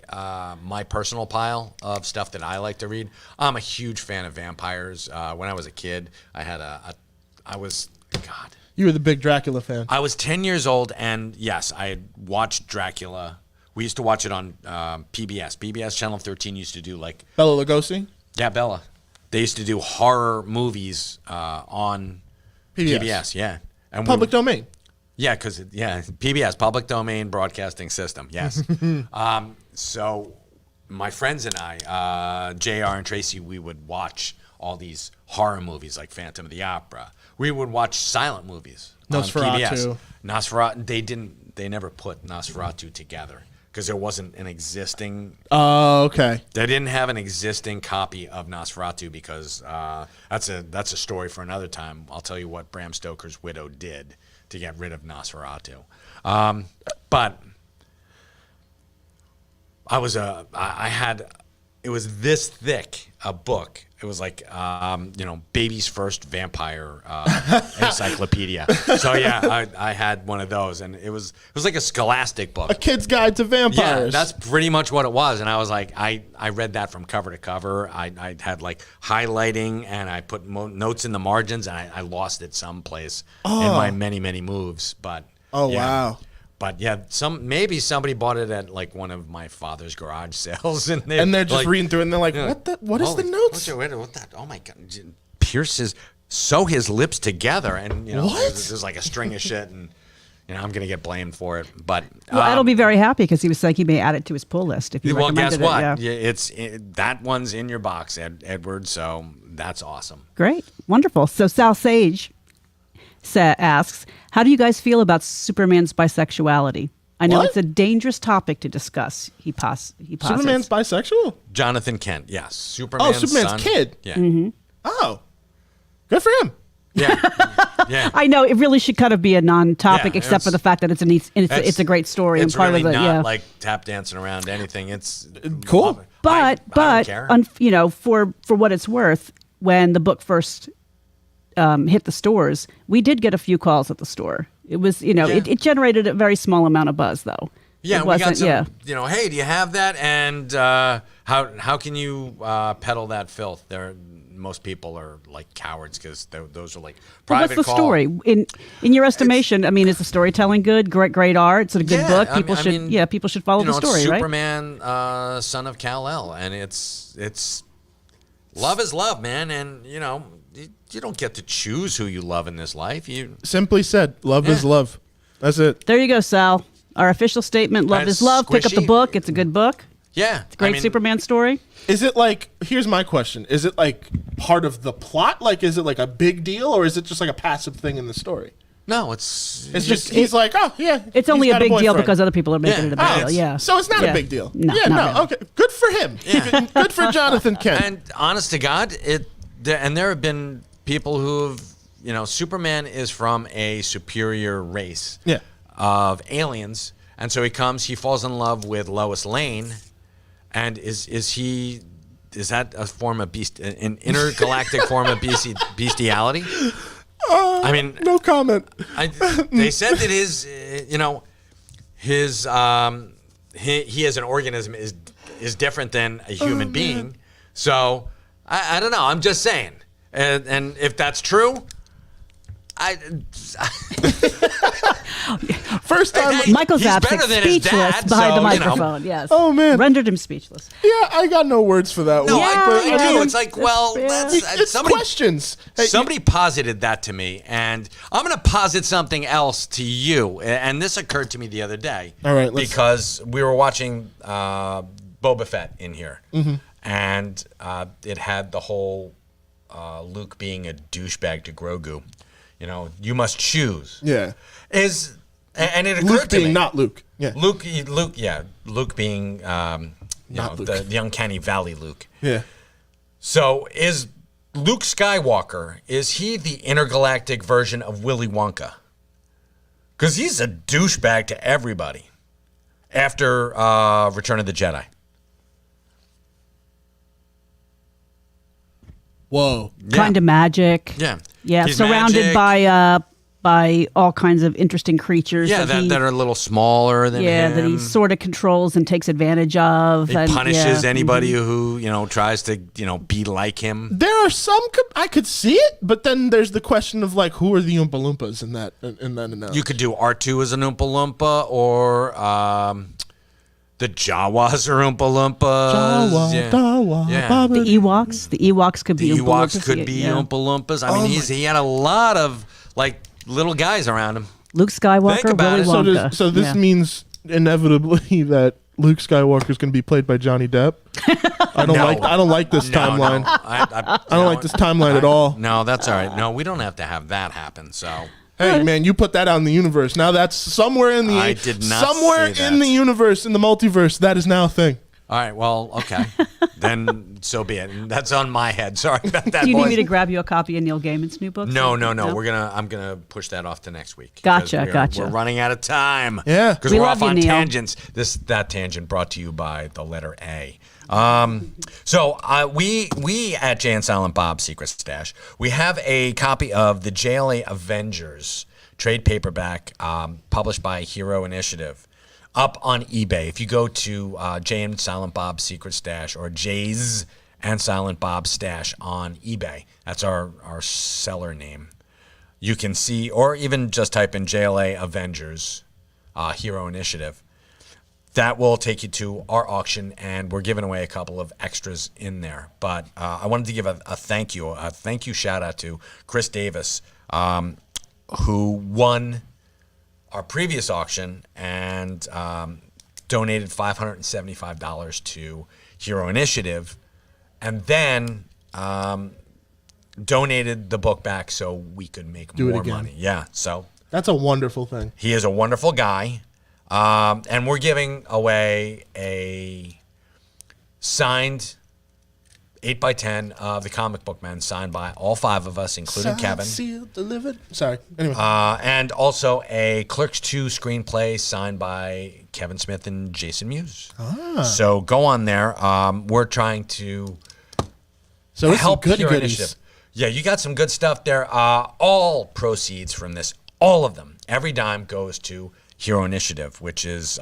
personal pile of stuff that I like to read. I'm a huge fan of vampires. When I was a kid, You were the big Dracula fan. I was 10 years old, and yes, I had watched Dracula. We used to watch it on PBS. PBS Channel 13 used to do like... Bela Lugosi? Yeah, Bella. They used to do horror movies on PBS, yeah. And public domain. Yeah, because PBS, Public Domain Broadcasting System, yes. So my friends and I, JR and Tracy, we would watch all these horror movies like Phantom of the Opera. We would watch silent movies on PBS. Nosferatu. They never put Nosferatu together. Because there wasn't an existing... Oh, okay. They didn't have an existing copy of Nosferatu because that's a story for another time. I'll tell you what Bram Stoker's widow did to get rid of Nosferatu. But I had it was this thick a book. It was like, baby's first vampire encyclopedia. So yeah, I had one of those, and it was like a scholastic book. A kid's guide to vampires. Yeah, that's pretty much what it was. And I was like, I read that from cover to cover. I had like highlighting, and I put notes in the margins, and I lost it someplace in my many moves. But wow. But yeah, maybe somebody bought it at like one of my father's garage sales, and they're just like, reading through it, and they're like, "What is the notes?" What that? Oh my God! Sew his lips together, and there's like a string of shit, and I'm gonna get blamed for it. But Ed'll be very happy because he was like he may add it to his pull list if you recommended guess what? It, that one's in your box, Edward. So that's awesome. Great, wonderful. So Sal Sage asks, how do you guys feel about Superman's bisexuality? I know it's a dangerous topic to discuss. He posits. Superman's bisexual? Jonathan Kent, yes. Superman's Superman's kid. Yeah. Mm-hmm. Oh, good for him. Yeah. Yeah. I know it really should kind of be a non-topic, except for the fact that it's a great story it's and part really of the not like tap dancing around anything. It's cool. But I don't care. For what it's worth, when the book first hit the stores, we did get a few calls at the store. It was, it generated a very small amount of buzz, though. Yeah, we got some, hey, do you have that? And how can you peddle that filth? Most people are like cowards because those are like private what's the story? In your estimation, is the storytelling good? Great art? It's a good book. People should follow the story, it's right? Superman, son of Kal-El, and it's love is love, man, and you don't get to choose who you love in this life. You simply said, love is love. That's it. There you go, Sal. Our official statement, love is love. Pick up the book. It's a good book. Yeah. It's a great Superman story. Is it like, here's my question. Is it like part of the plot? Like, is it like a big deal, or is it just like a passive thing in the story? No, it's just, he's like, oh, yeah. It's only a big deal because other people are making it a big deal. Yeah. So it's not a big deal. No, really. Okay. Good for him. Yeah. Good for Jonathan Kent. And honest to God, there have been people who have, Superman is from a superior race of aliens. And so he falls in love with Lois Lane. And is that a form of an intergalactic form of bestiality? No comment. They said that he as an organism is different than a human being. So I don't know. I'm just saying. And if that's true, first time Michael Zapsik speechless behind the microphone. Yes. Oh man, rendered him speechless. Yeah, I got no words for that. No, one. I do. It's like, well, it's questions. Somebody posited that to me, and I'm going to posit something else to you. And this occurred to me the other day. All right, because we were watching Boba Fett in here, and it had the whole Luke being a douchebag to Grogu. You must choose. Yeah. And it occurred Luke to being me. Not Luke. Yeah. Luke being the uncanny valley Luke. Yeah. So is Luke Skywalker, is he the intergalactic version of Willy Wonka? Because he's a douchebag to everybody after Return of the Jedi. Whoa. Kind of magic. Yeah. Yeah, He's surrounded magic. by all kinds of interesting creatures. Yeah, that are a little smaller than him. Yeah, that he sort of controls and takes advantage of. He punishes anybody who, tries to, be like him. There are some, I could see it, but then there's the question of, like, who are the Oompa Loompas in that analogy? You could do R2 as an Oompa Loompa, or the Jawas are Oompa Loompas. Jawa. The Ewoks. The Ewoks could be Oompa Loompas. The Ewoks could be Oompa Loompas. I mean, he had a lot of, little guys around him. Luke Skywalker, Willy Wonka. So this means inevitably that Luke Skywalker is going to be played by Johnny Depp. I don't like this timeline. No. I don't like this timeline at all. No, that's all right. No, we don't have to have that happen. So. Hey man, you put that out in the universe. Now that's somewhere in the I did not somewhere say that. in the universe, in the multiverse, that is now a thing. All right. Well, okay. Then so be it. And that's on my head. Sorry about that. Do you need boys. me to grab you a copy of Neil Gaiman's new book? No. I'm gonna push that off to next week. Gotcha. We're running out of time. Yeah. Because We we're love off you, on Neil. tangents. That tangent brought to you by the letter A. So we at Jay and Silent Bob's Secret Stash, we have a copy of the JLA Avengers trade paperback, published by Hero Initiative, up on eBay. If you go to Jay and Silent Bob's Secret Stash or Jay's and Silent Bob's Stash on eBay, that's our seller name. You can see, or even just type in JLA Avengers, Hero Initiative. That will take you to our auction, and we're giving away a couple of extras in there. But I wanted to give a thank you shout out to Chris Davis, who won our previous auction and donated $575 to Hero Initiative, and then donated the book back so we could make more money. Yeah, so That's a wonderful thing. he is a wonderful guy. And we're giving away a signed 8x10 of the Comic Book Men, signed by all 5 of us, including Kevin. Sealed, delivered. Sorry. Anyway. And also a Clerks 2 screenplay signed by Kevin Smith and Jason Mewes. So go on there. We're trying to so it's some help good Hero goodies. Initiative. Yeah, you got some good stuff there. All proceeds from this, all of them, every dime goes to Hero Initiative, which is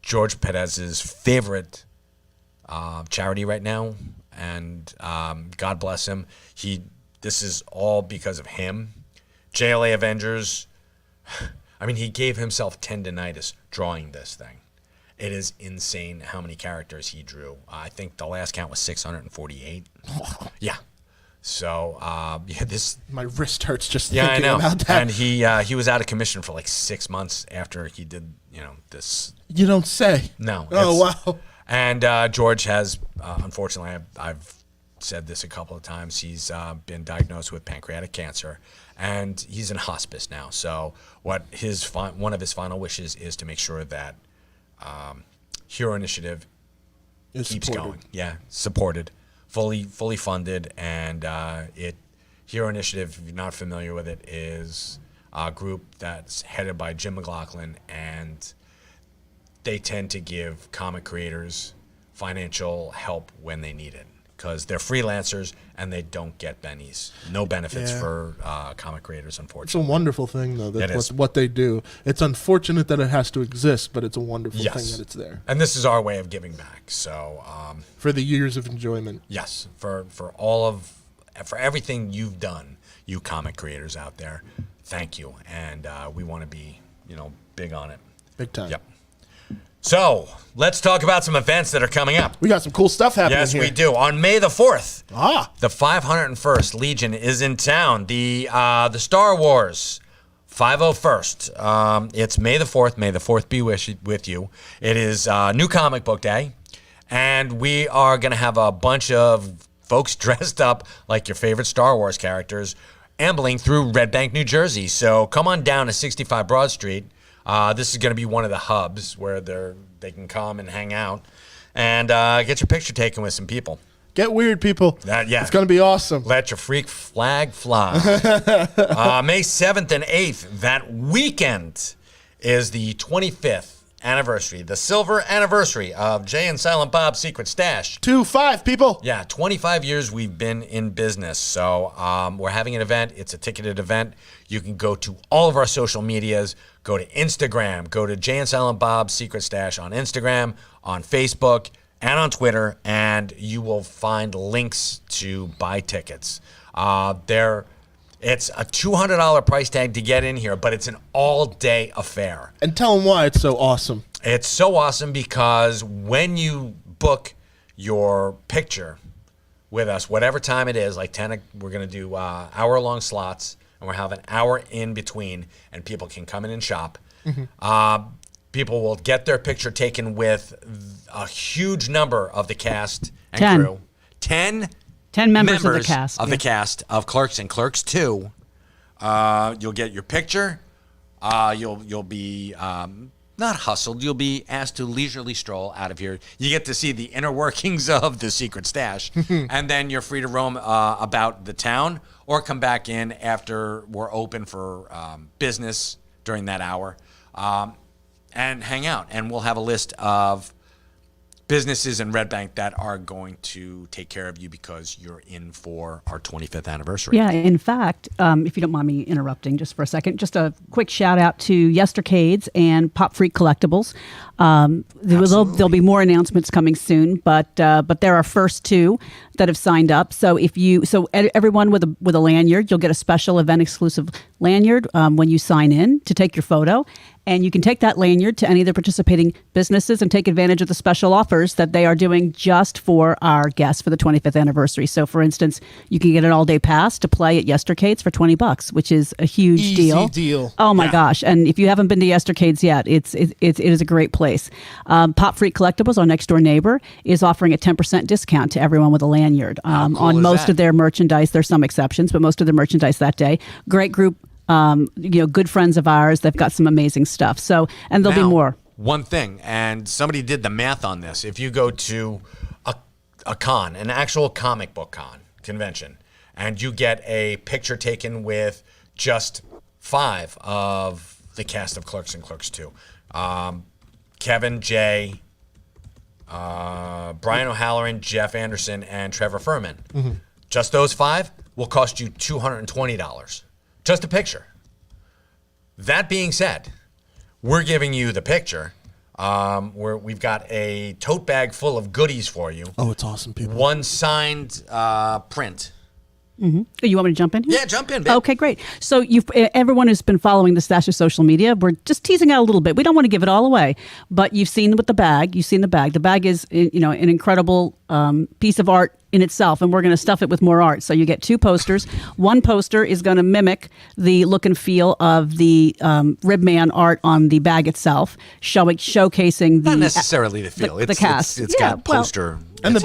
George Perez's favorite charity right now, and God bless him. This is all because of him. JLA Avengers. I mean, he gave himself tendinitis drawing this thing. It is insane how many characters he drew. I think the last count was 648. Yeah. So this. My wrist hurts just Yeah, I thinking know. about that. And he was out of commission for like 6 months after he did, this. You don't say. No. Oh, it's- wow. And George has, unfortunately, I've said this a couple of times. He's been diagnosed with pancreatic cancer, and he's in hospice now. So one of his final wishes is to make sure that Hero Initiative It's keeps supported. going. Yeah, supported, fully funded, and Hero Initiative, if you're not familiar with it, is a group that's headed by Jim McLaughlin, and they tend to give comic creators financial help when they need it, because they're freelancers and they don't get bennies. No benefits Yeah. for comic creators, It's a unfortunately. wonderful thing, though. It That's is. what they do. It's unfortunate that it has to exist, but it's a wonderful thing that it's there And this is our way of giving back. So, for the years of enjoyment. yes, for everything you've done, you comic creators out there, thank you. And we want to be, big on it. Big time. Yep. So let's talk about some events that are coming up. We got some cool stuff happening Yes, here. we do. On May the 4th, Ah, the 501st Legion is in town. The Star Wars 501st. It's May the 4th. May the 4th be with you. It is New Comic Book Day, and we are going to have a bunch of folks dressed up like your favorite Star Wars characters ambling through Red Bank, New Jersey. So come on down to 65 Broad Street. This is going to be one of the hubs where they can come and hang out and get your picture taken with some people. get weird, people. Yeah. It's going to be awesome. Let your freak flag fly. May 7th and 8th, that weekend, is the 25th anniversary, the silver anniversary of Jay and Silent Bob's Secret Stash. 2-5, people. Yeah, 25 years we've been in business. So we're having an event. It's a ticketed event. You can go to all of our social medias. Go to Instagram. Go to Jay and Silent Bob's Secret Stash on Instagram, on Facebook, and on Twitter, and you will find links to buy tickets. It's a $200 price tag to get in here, but it's an all-day affair. And tell them why it's so awesome. It's so awesome because when you book your picture with us, whatever time it is, like 10, we're going to do hour-long slots, and we'll have an hour in between, and people can come in and shop. People will get their picture taken with a huge number of the cast and 10. crew. 10 members of the cast. Of the cast of Clerks and Clerks 2. You'll get your picture. You'll be not hustled. You'll be asked to leisurely stroll out of here. You get to see the inner workings of the secret stash, and then you're free to roam about the town or come back in after we're open for business during that hour and hang out. And we'll have a list of businesses in Red Bank that are going to take care of you because you're in for our 25th anniversary. Yeah, in fact, if you don't mind me interrupting just for a second, just a quick shout out to Yestercades and Pop Freak Collectibles. There'll be more announcements coming soon, but they're our first two that have signed up. So everyone with a lanyard, you'll get a special event exclusive lanyard when you sign in to take your photo. And you can take that lanyard to any of the participating businesses and take advantage of the special offers that they are doing just for our guests for the 25th anniversary. So, for instance, you can get an all-day pass to play at Yestercades for $20, which is a huge Easy deal. Oh my gosh! And if you haven't been to Yestercades yet, it is a great place. Pop Freak Collectibles, our next door neighbor, is offering a 10% discount to everyone with a lanyard on most of their merchandise. There's some exceptions, but most of their merchandise that day. Great group. Good friends of ours. They've got some amazing stuff. So, and there'll be more. One thing, and somebody did the math on this. If you go to a con, an actual comic book convention, and you get a picture taken with just 5 of the cast of Clerks and Clerks 2, Kevin, Jay, Brian O'Halloran, Jeff Anderson, and Trevor Furman. Mm-hmm. Just those 5 will cost you $220. Just a picture. That being said, we're giving you the picture. We've got a tote bag full of goodies for you. Oh, it's awesome, people. One signed print. Mm-hmm. You want me to jump in here? Yeah, jump in, babe. Okay, great. So everyone who's been following the Stash's social media, we're just teasing out a little bit. We don't want to give it all away, but you've seen with the bag. You've seen the bag. The bag is, an incredible piece of art in itself, and we're going to stuff it with more art. So you get 2 posters. One poster is going to mimic the look and feel of the Ribman art on the bag itself, showcasing the not necessarily the feel. The cast. It's got a poster. And the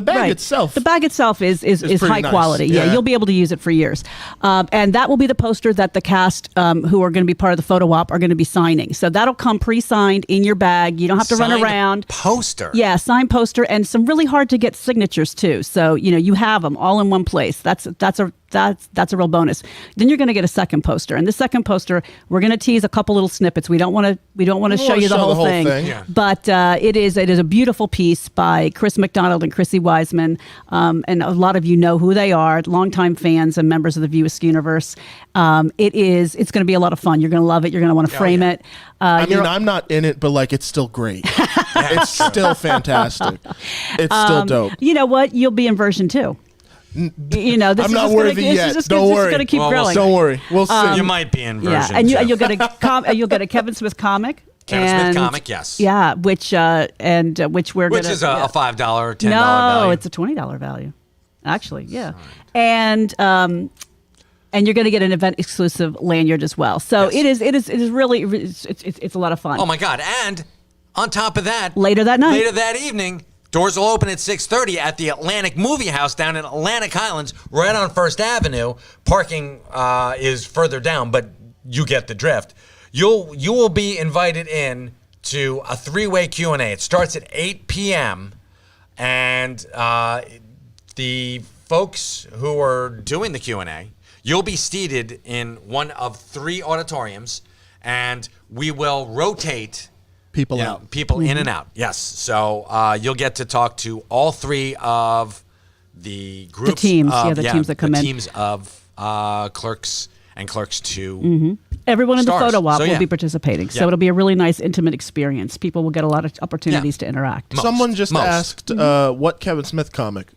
bag itself. The bag itself is high nice. quality. Yeah, you'll be able to use it for years. And that will be the poster that the cast who are going to be part of the photo op are going to be signing. So that'll come pre-signed in your bag. You don't have to run around. Poster. Yeah, signed poster and some really hard to get signatures too. So, you have them all in one place. That's a real bonus. Then you're going to get a second poster, and the second poster we're going to tease a couple little snippets. We don't want to show you the whole thing. Yeah. But it is a beautiful piece by Chris McDonald and Chrissy Wiseman, and a lot of you know who they are, longtime fans and members of the View Askew universe. It's going to be a lot of fun. You're going to love it. You're going to want to frame it. I'm not in it, but it's still great. It's still fantastic. It's still dope. You know what? You'll be in version 2. This I'm not worthy yet. Don't worry. It's going to keep growing. Don't worry. We'll see. You might be in version. Yeah, and you'll get a Kevin Smith comic. Kevin Smith comic, yes. Yeah, which is a $5, $10 no, value. it's a $20 value, actually. Yeah, and you're going to get an event exclusive lanyard as well. So yes. it is really it's a lot of fun. Oh my God! And on top of that, later that evening. Doors will open at 6:30 at the Atlantic Movie House down in Atlantic Highlands, right on First Avenue. Parking is further down, but you get the drift. You will be invited in to a 3-way Q&A. It starts at 8 p.m. and the folks who are doing the Q&A, you'll be seated in one of 3 auditoriums, and we will rotate people out. People in and out. Yes. So you'll get to talk to all 3 of the groups. The teams. The teams that come in. The teams of Clerks and Clerks 2. Mm-hmm. Everyone in the photo op will be participating. Yeah. So it'll be a really nice, intimate experience. People will get a lot of opportunities to interact. Someone just asked what Kevin Smith comic.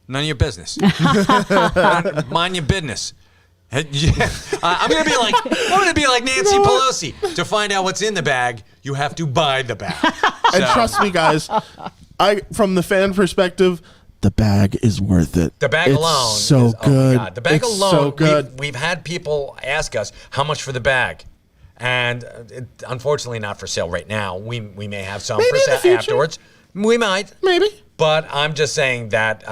None of your business. Mind your business. I'm gonna be like Nancy Pelosi. To find out what's in the bag, you have to buy the bag. And trust me, guys, from the fan perspective, the bag is worth it. The bag alone so is, good. Oh my God. The bag alone. So good. We've had people ask us how much for the bag, and unfortunately not for sale right now. We may have some for sale afterwards. We might. Maybe. But I'm just saying that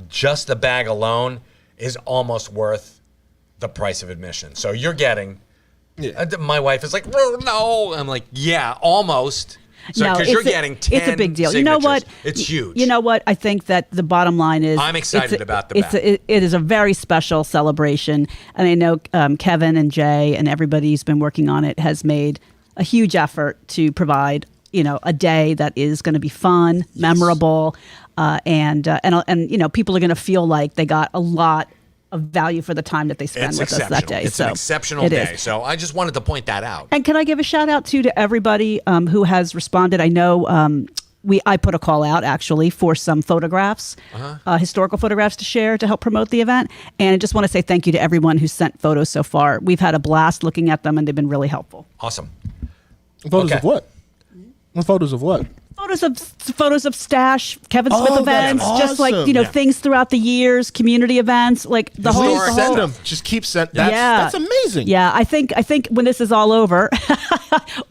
just the bag alone is almost worth the price of admission. So you're getting Yeah. My wife is like, "Oh, no." I'm like, yeah, almost. So, No, because you're getting 10 it's a big deal. signatures. You know what? It's huge. You know what? I think that the bottom line is I'm excited about the it is a very special celebration. And I know Kevin and Jay and everybody who's been working on it has made a huge effort to provide, a day that is going to be fun, memorable, and people are going to feel like they got a lot of value for the time that they spend with us that day. It's an exceptional day. So I just wanted to point that out. And can I give a shout out to everybody who has responded? I know I put a call out actually for some photographs, historical photographs to share to help promote the event. And I just want to say thank you to everyone who sent photos so far. We've had a blast looking at them, and they've been really helpful. Awesome. Photos of what? Photos of what? Photos of Stash, Kevin Smith events, just like things throughout the years, community events, like the whole. Send them. Just keep sending. That's amazing. Yeah, I think when this is all over,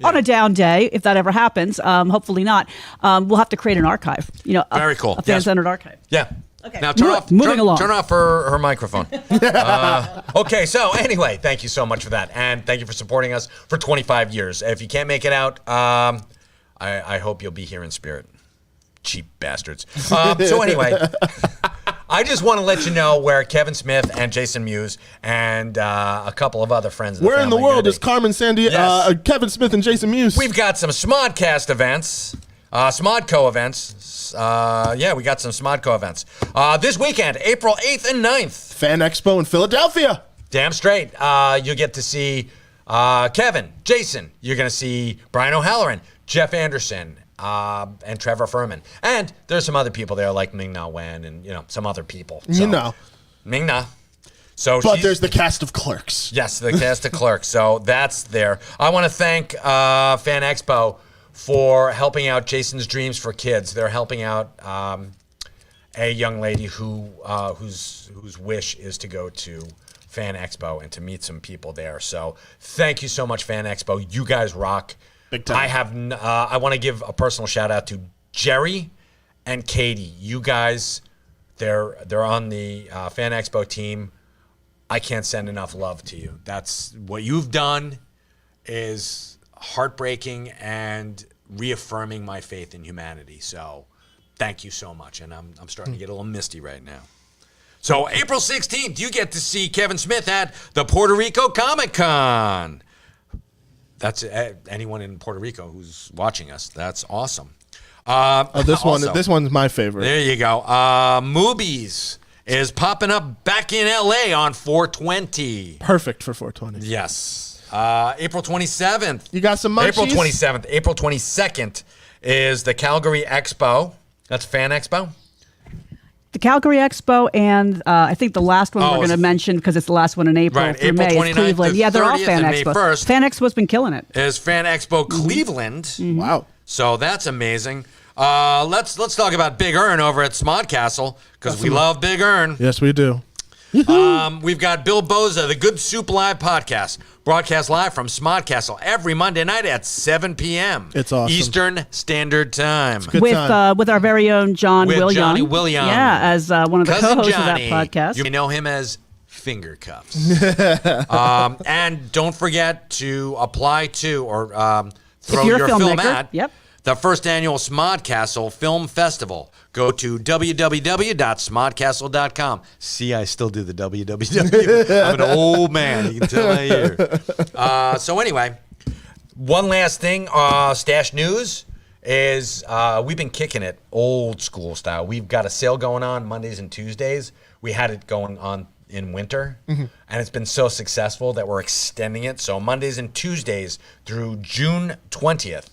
on a down day, if that ever happens, hopefully not, we'll have to create an archive. Very cool. A fan-centered archive. Yeah. Okay. Now turn off her microphone. Okay, so anyway, thank you so much for that, and thank you for supporting us for 25 years. If you can't make it out, I hope you'll be here in spirit. Cheap bastards. So anyway, I just want to let you know where Kevin Smith and Jason Mewes and a couple of other friends. Where in the world is Carmen Sandiego, Kevin Smith and Jason Mewes? We've got some Smodcast events, Smodco events. We got some Smodco events. This weekend, April 8th and 9th. Fan Expo in Philadelphia. Damn straight. You'll get to see Kevin, Jason. You're going to see Brian O'Halloran, Jeff Anderson, and Trevor Furman. And there's some other people there like Ming-Na Wen and, some other people. So, Ming-Na. But there's the cast of Clerks. Yes, the cast of Clerks. So that's there. I want to thank Fan Expo for helping out Jason's Dreams for Kids. They're helping out a young lady whose wish is to go to Fan Expo and to meet some people there. So thank you so much, Fan Expo. You guys rock. Big time. I want to give a personal shout out to Jerry and Katie. You guys, they're on the Fan Expo team. I can't send enough love to you. That's what you've done is heartbreaking and reaffirming my faith in humanity. So thank you so much. And I'm starting to get a little misty right now. So April 16th, you get to see Kevin Smith at the Puerto Rico Comic Con. That's anyone in Puerto Rico who's watching us. That's awesome. This one's my favorite. There you go. Moobies is popping up back in LA on 420. Perfect for 420. Yes. April 27th. You got some munchies? April 27th. April 22nd is the Calgary Expo. That's Fan Expo. The Calgary Expo and I think the last one we're going to mention because it's the last one in April through April May 29th is Cleveland. Yeah, they're all Fan Expo. 1st Fan Expo's been killing it. Is Fan Expo Cleveland. Mm-hmm. Wow. So that's amazing. Let's talk about Big Earn over at Smodcastle because we love Big Earn. Yes, we do. We've got Bill Boza, the Good Soup Live podcast, broadcast live from Smodcastle every Monday night at 7 p.m. It's awesome. Eastern Standard Time. With our very own John William. Johnny William. Yeah, as one of the Cousin co-hosts Johnny. of that podcast. You know him as Finger Cuffs. And don't forget to apply to or throw your film at the first annual Smodcastle Film Festival. Go to www.smodcastle.com. See, I still do the www. I'm an old man. You can tell I hear. So anyway, one last thing. Stash News is we've been kicking it old school style. We've got a sale going on Mondays and Tuesdays. We had it going on in winter, and it's been so successful that we're extending it. So Mondays and Tuesdays through June 20th,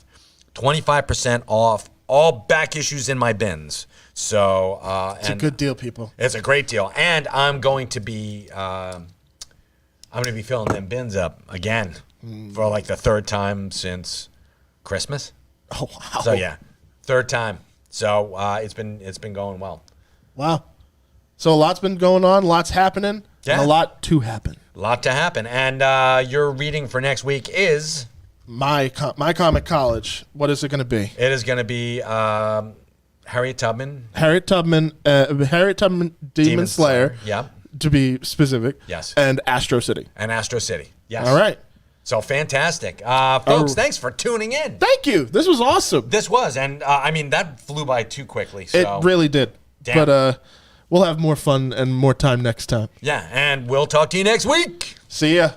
25% off all back issues in my bins. So it's a good deal, people. It's a great deal, and I'm going to be filling them bins up again for like the third time since Christmas. Oh wow! So yeah, third time. So it's been going well. Wow. So a lot's been going on, lots happening, and a lot to happen. A lot to happen, and your reading for next week is my Comic College. What is it going to be? It is going to be Harriet Tubman, Demon Slayer. Yeah. To be specific. Yes. And Astro City. Yes. All right. So fantastic. Folks, thanks for tuning in. Thank you. This was awesome. This was, and I mean, that flew by too quickly. So. It really did. Damn. But we'll have more fun and more time next time. Yeah, and we'll talk to you next week. See ya.